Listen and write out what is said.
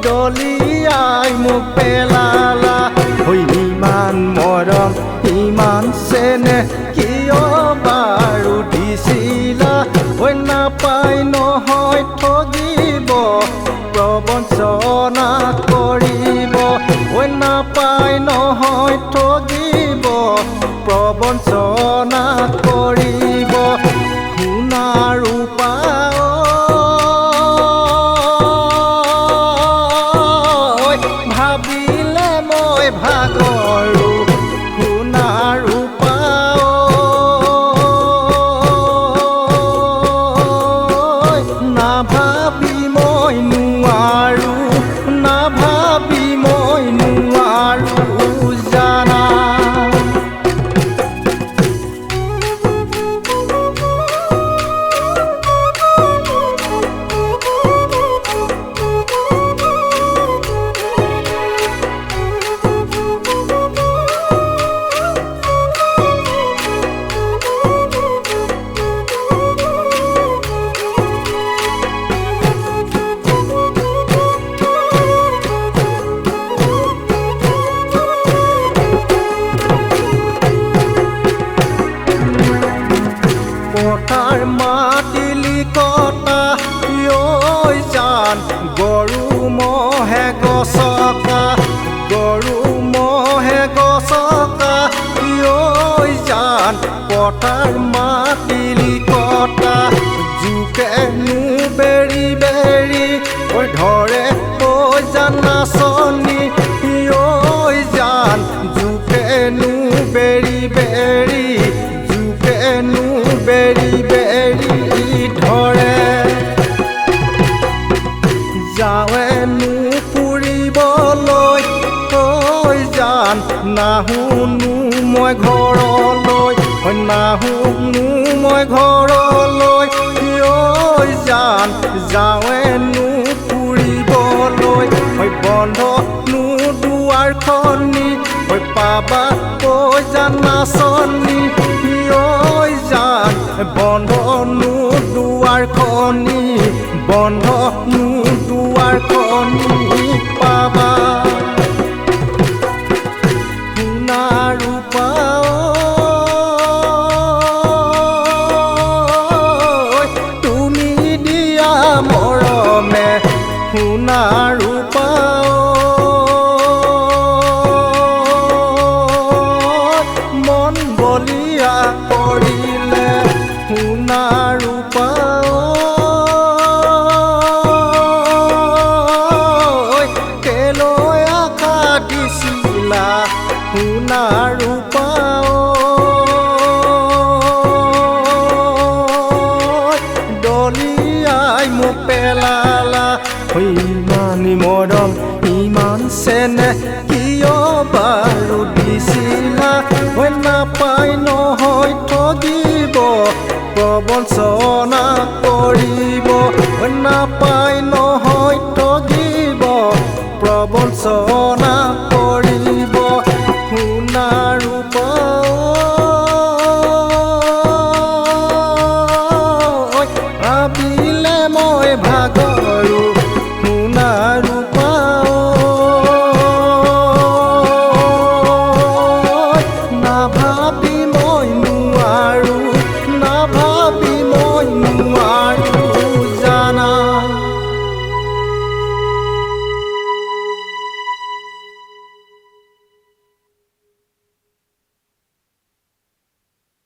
দলিয়াই মোক পেলালা ইমান মৰম ইমান চেনেহ কিয় বাৰু দিছিলা নাপাই নহয় ঠগিব প্ৰবঞ্চনা কৰিব নাপাই নহয় ঠগিব প্ৰবঞ্চনা কৰিব সোণা ৰূপা ভাবিলে মই ভাগৰো সোণা ৰূপা নাভাবি মই নোৱাৰো নাভাবি মই নোৱাৰো জানা পথাৰ মাতিলি কটা ঐ জান গৰু মহে গছকা গৰু মহে গছকা ঐ জান পথাৰ মাতিলি কটা জোকেনো বেৰি বেৰি ধৰে জান নাচনি ঐ জান জোকেনো বেৰি বেৰি জোকেনো বেৰি বেৰি ধৰে যাওঁনো ফুৰিবলৈ জান নাহুনো মই ঘৰলৈ নাহুনো মই ঘৰলৈ জান যাওঁনো ফুৰিবলৈ বন্ধনো দুৱাৰখনি পাবা জান নাচনি জান বন্ধনো দুৱাৰখনি বন্ধনো দুৱাৰখনি পাবা সোণা ৰূপা তুমি দিয়া মৰমে সোণা ৰূপা মন বলিয়া কৰিলে সোণা ৰূপা কেলৈ আশা দিছিলা সোণা ৰূপা দলিয়াই মোক পেলালা ইমান মৰম ইমান চেনেহ কিয় বাৰু দিছিলা নাপাই নহয় ঠগিব প্ৰবঞ্চনা কৰিব নাপাই নহয় ঠগিব প্ৰবঞ্চনা